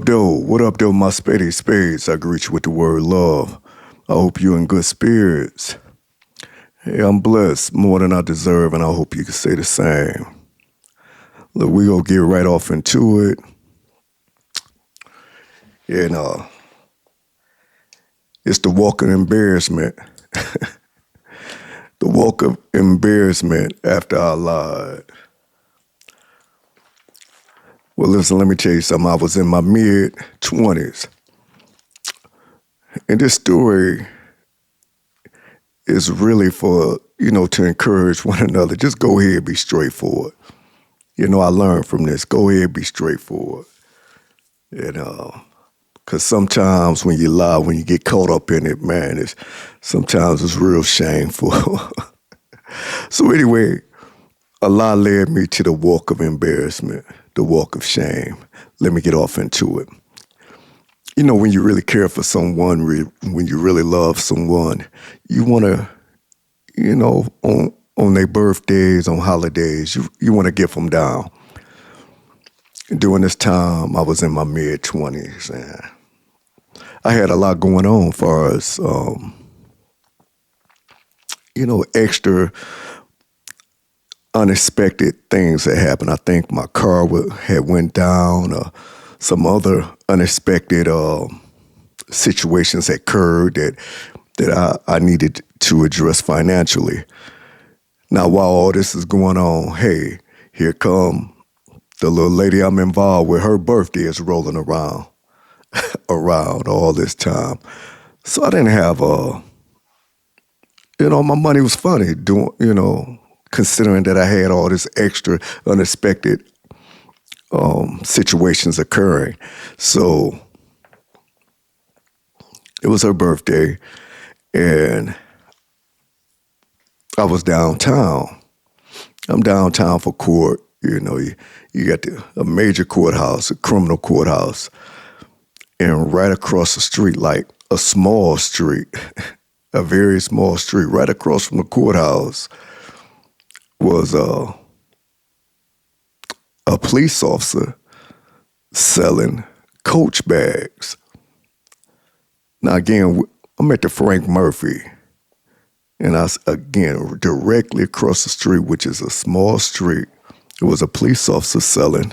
though? What up, though, my spady spades? I greet you with the word love. I hope you're in good spirits. Hey, I'm blessed more than I deserve, and I hope you can say the same. Look, we gonna get right off into it. And it's the walk of embarrassment. The walk of embarrassment after I lied. Well, listen, let me tell you something. I was in my mid-20s. And this story is really for, to encourage one another. Just go ahead, be straightforward. I learned from this. Go ahead, be straightforward. Because sometimes when you lie, when you get caught up in it, man, sometimes it's real shameful. So anyway, a lie led me to the walk of embarrassment, the walk of shame. Let me get off into it. When you really care for someone, when you really love someone, you want to, on their birthdays, on holidays, you want to give them down. During this time, I was in my mid-20s, and I had a lot going on as far as, extra unexpected things that happened. I think my car had went down, or some other unexpected situations that occurred that I needed to address financially. Now, while all this is going on, hey, here come the little lady I'm involved with. Her birthday is rolling around all this time. So I didn't have my money was funny considering that I had all this extra unexpected situations occurring. So it was her birthday, and I was downtown. I'm downtown for court. You got a major courthouse, a criminal courthouse, and right across the street, like a small street, a very small street, right across from the courthouse was a police officer selling Coach bags. Now, again, I'm at the Frank Murphy, and again, directly across the street, which is a small street, it was a police officer selling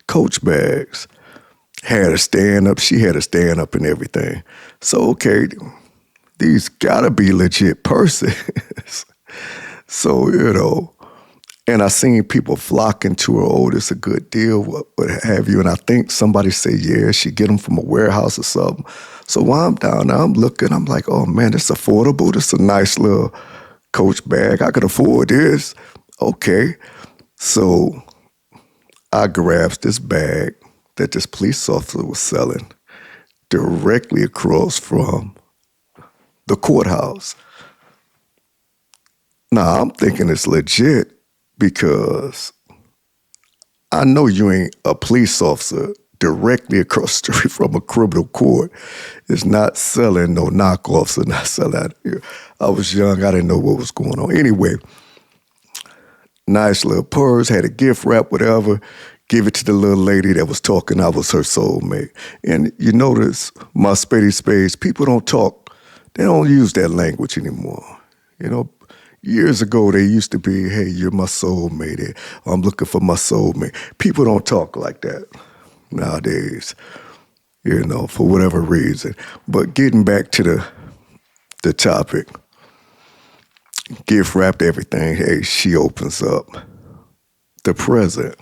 Coach bags. Had a stand up. She had a stand up and everything. So, okay, these gotta be legit persons. So, and I seen people flocking to her. Oh, this a good deal, what have you. And I think somebody said, yeah, she get them from a warehouse or something. So while I'm down there, I'm looking, I'm like, oh man, this affordable. This a nice little Coach bag. I could afford this. Okay. So I grabbed this bag that this police officer was selling directly across from the courthouse. Now, I'm thinking it's legit because I know you ain't a police officer directly across the street from a criminal court. Is not selling no knockoffs or not selling out here. I was young. I didn't know what was going on. Anyway, nice little purse, had a gift wrap, whatever. Give it to the little lady that was talking. I was her soulmate. And you notice, my spady spades, people don't talk. They don't use that language anymore. Years ago, they used to be, hey, you're my soulmate. I'm looking for my soulmate. People don't talk like that nowadays, for whatever reason. But getting back to the topic, gift wrapped everything. Hey, she opens up the present.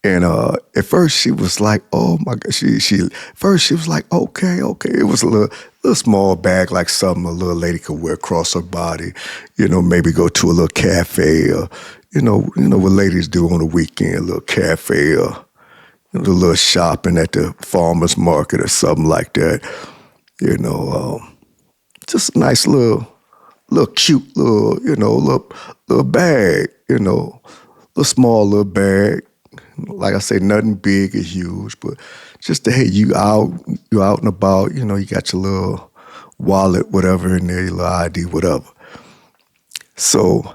And at first she was like, oh my God. First she was like, okay. It was a little small bag, like something a little lady could wear across her body, maybe go to a little cafe or, what ladies do on the weekend, a little cafe or a little shopping at the farmer's market or something like that. Just a nice little cute little bag, little small little bag. Like I say, nothing big or huge, but just to, hey, you out and about, you got your little wallet, whatever in there, your little ID, whatever. So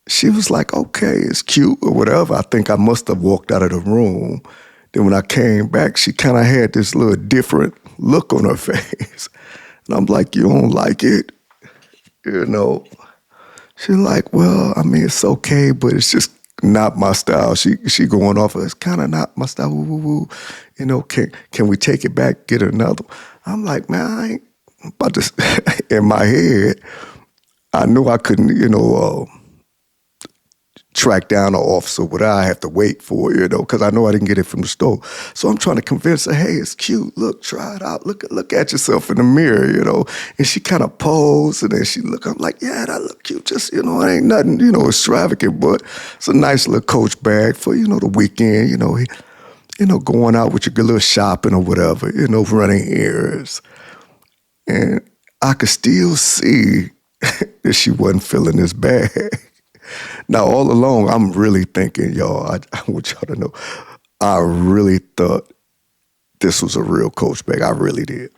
she was like, okay, it's cute or whatever. I think I must have walked out of the room. Then when I came back, she kind of had this little different look on her face. And I'm like, you don't like it? You know? She's like, well, I mean, it's okay, but it's just not my style. She going off, it's kind of not my style. Woo, woo, woo. You know, can we take it back, get another? I'm like, man, I ain't about to, in my head, I knew I couldn't, track down an officer without I have to wait for, because I know I didn't get it from the store. So I'm trying to convince her, hey, it's cute. Look, try it out. Look at yourself in the mirror, And she kind of posed and then she look. I'm like, yeah, that look cute. Just, it ain't nothing, extravagant, but it's a nice little Coach bag for, the weekend, going out with your good little shopping or whatever, running errands. And I could still see that she wasn't feeling this bag. Now, all along, I'm really thinking, y'all, I want y'all to know, I really thought this was a real Coach bag. I really did.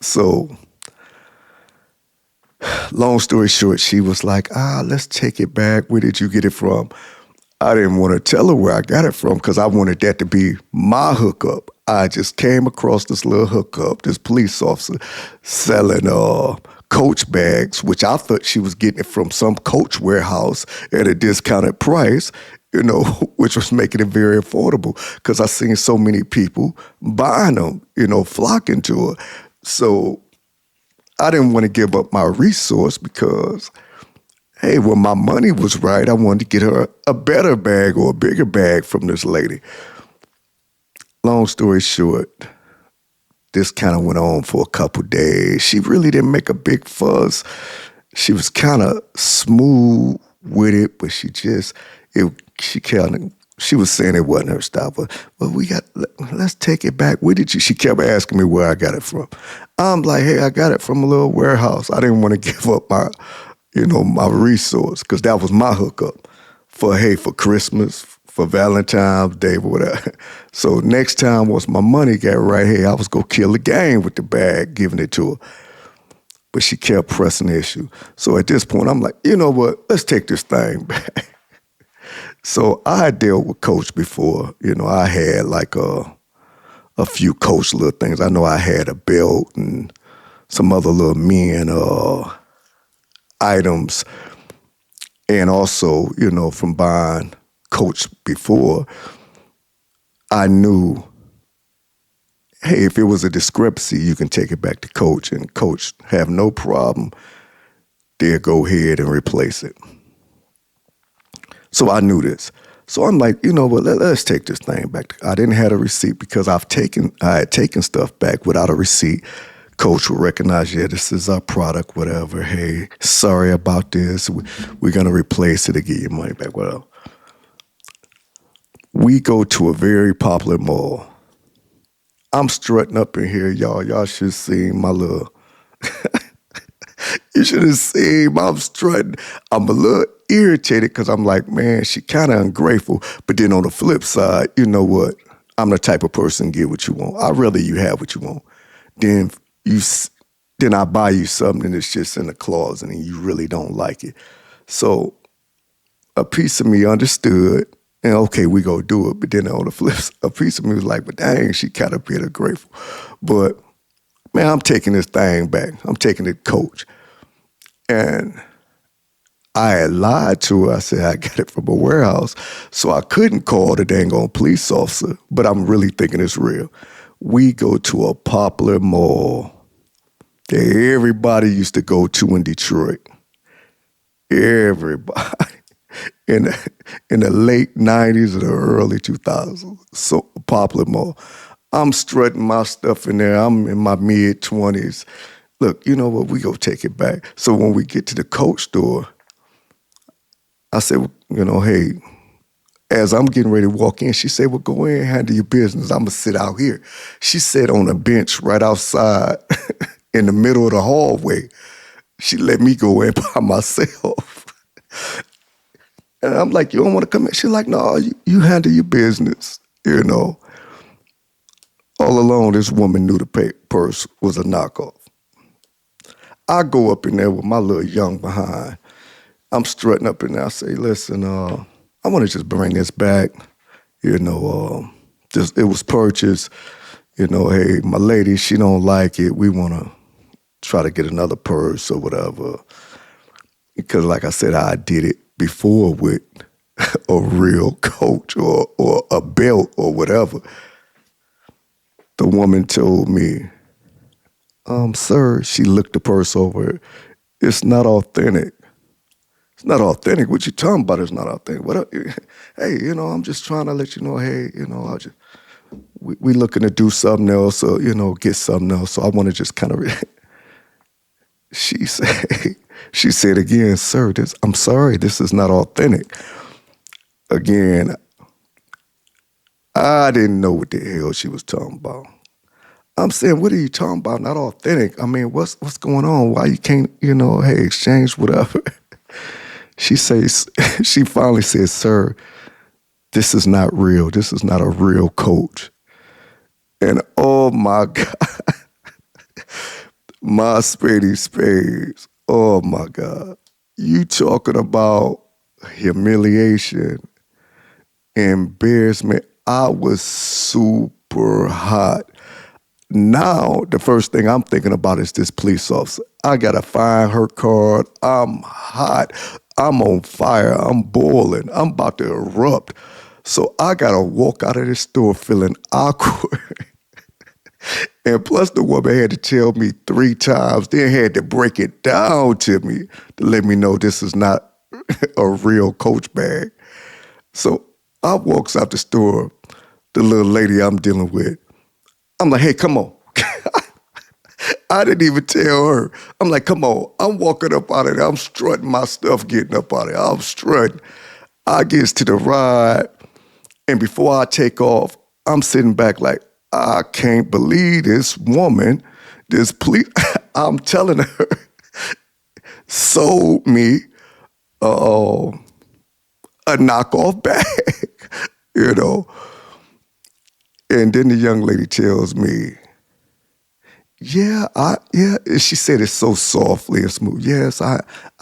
So, long story short, she was like, let's take it back. Where did you get it from? I didn't want to tell her where I got it from because I wanted that to be my hookup. I just came across this little hookup, this police officer selling Coach bags, which I thought she was getting it from some Coach warehouse at a discounted price, which was making it very affordable because I seen so many people buying them, flocking to her. So I didn't want to give up my resource because, hey, when my money was right, I wanted to get her a better bag or a bigger bag from this lady. Long story short, this kind of went on for a couple days. She really didn't make a big fuss. She was kind of smooth with it, but she was saying it wasn't her style. But let's take it back. Where did you? She kept asking me where I got it from. I'm like, hey, I got it from a little warehouse. I didn't want to give up my resource because that was my hookup for Christmas, for Valentine's Day, or whatever. So next time, once my money got right, hey, I was going to kill the game with the bag, giving it to her. But she kept pressing the issue. So at this point, I'm like, you know what? Let's take this thing back. So I had dealt with Coach before. I had like a few Coach little things. I know I had a belt and some other little men items. And also, from buying Coach before, I knew, hey, if it was a discrepancy, you can take it back to Coach, and Coach have no problem. They'll go ahead and replace it. So I knew this. So I'm like, you know what, let's take this thing back. I didn't have a receipt because I had taken stuff back without a receipt. Coach will recognize, yeah, this is our product, whatever. Hey, sorry about this. We're going to replace it to get your money back, whatever. We go to a very popular mall. I'm strutting up in here, y'all. Y'all should have seen my little... You should have seen I'm strutting. I'm a little irritated because I'm like, man, she kind of ungrateful. But then on the flip side, you know what? I'm the type of person get what you want. I'd rather you have what you want. Then I buy you something that's just in the closet and you really don't like it. So a piece of me understood, and okay, we go do it. But then on the flip side, a piece of me was like, but dang, she kind of bit grateful. But man, I'm taking this thing back. I'm taking it Coach. And I had lied to her. I said I got it from a warehouse. So I couldn't call the dang on police officer, but I'm really thinking it's real. We go to a popular mall that everybody used to go to in Detroit. Everybody. In the late 90s or the early 2000s. So popular mall. I'm strutting my stuff in there. I'm in my mid-20s. Look, you know what? We go take it back. So when we get to the Coach store, I said, hey, as I'm getting ready to walk in, she said, well, go in and handle your business. I'm going to sit out here. She sat on a bench right outside in the middle of the hallway. She let me go in by myself. And I'm like, you don't want to come in? She's like, no, you handle your business, All along, this woman knew the purse was a knockoff. I go up in there with my little young behind, I'm strutting up in there. I say, listen, I want to just bring this back. You know, just it was purchased. You know, hey, my lady, she don't like it. We want to try to get another purse or whatever. Because like I said, I did it before with a real coach or a belt or whatever. The woman told me, sir, she looked the purse over. It's not authentic. It's not authentic. What you talking about is not authentic. Hey, I'm just trying to let you know, hey, we looking to do something else or, get something else. So I want to just kind of, she said again, sir, I'm sorry, this is not authentic. Again, I didn't know what the hell she was talking about. I'm saying, what are you talking about? Not authentic. I mean, what's going on? Why you can't, hey, exchange whatever? She finally says, sir, this is not real. This is not a real coach. And oh my God, my spades. Oh my God. You talking about humiliation, embarrassment. I was super hot. Now, the first thing I'm thinking about is this police officer. I got to find her card. I'm hot. I'm on fire. I'm boiling. I'm about to erupt. So I got to walk out of this store feeling awkward. And plus the woman had to tell me 3 times, then had to break it down to me to let me know this is not a real Coach bag. So I walks out the store, the little lady I'm dealing with. I'm like, hey, come on. I didn't even tell her. I'm like, come on. I'm walking up out of there. I'm strutting my stuff, getting up out of there. I'm strutting. I gets to the ride, and before I take off, I'm sitting back like, I can't believe this woman, this police, I'm telling her, sold me a knockoff bag, you know. And then the young lady tells me, yeah, she said it so softly and smooth. Yes, I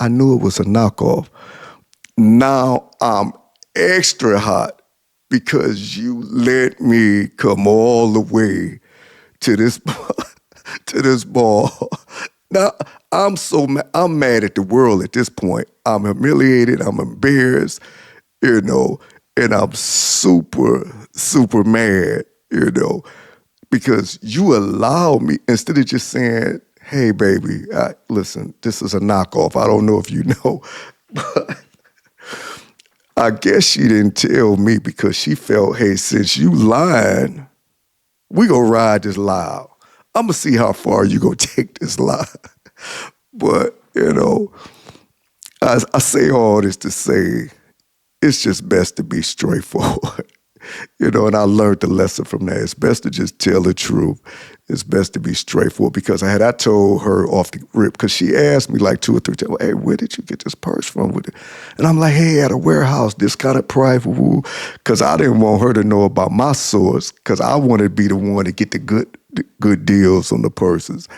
knew it was a knockoff. Now I'm extra hot because you let me come all the way to this to this ball. Now I'm mad at the world at this point. I'm humiliated. I'm embarrassed, and I'm super mad, because you allow me, instead of just saying, hey, baby, listen, this is a knockoff. I don't know if you know, but I guess she didn't tell me because she felt, hey, since you lying, we gonna ride this loud. I'm gonna see how far you gonna take this lie. But, I say all this to say, it's just best to be straightforward. And I learned the lesson from that. It's best to just tell the truth. It's best to be straightforward, because I told her off the rip, because she asked me like 2 or 3 times, hey, where did you get this purse from? And I'm like, hey, at a warehouse, this kind of private, because I didn't want her to know about my source, because I wanted to be the one to get the good deals on the purses.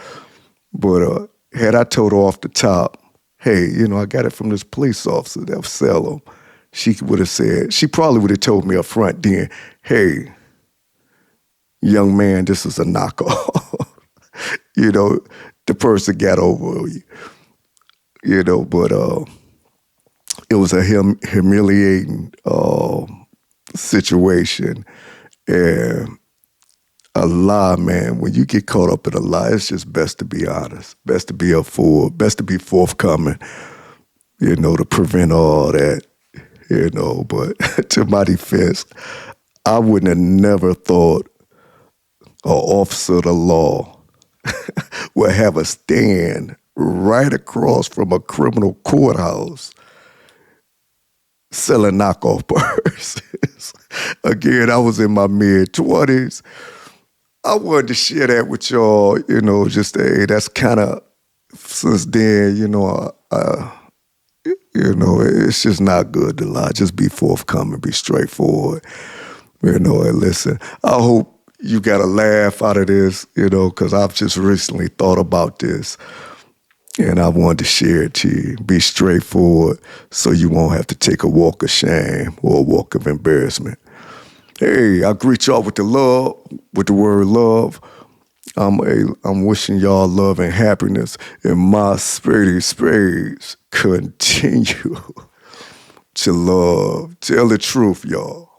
But had I told her off the top, hey, I got it from this police officer that'll sell them, she probably would have told me up front then, hey, young man, this is a knockoff. The person got over you, but it was a humiliating situation. And a lie, man, when you get caught up in a lie, it's just best to be honest, best to be up forward, best to be forthcoming, to prevent all that. But to my defense, I wouldn't have never thought an officer of the law would have a stand right across from a criminal courthouse selling knockoff purses. Again, I was in my mid-20s. I wanted to share that with y'all, just hey, that's kind of, since then, it's just not good to lie. Just be forthcoming, be straightforward. And listen, I hope you got a laugh out of this, because I've just recently thought about this. And I wanted to share it to you. Be straightforward so you won't have to take a walk of shame or a walk of embarrassment. Hey, I greet y'all with the love, with the word love. I'm wishing y'all love and happiness in my spades continue to love. Tell the truth, y'all.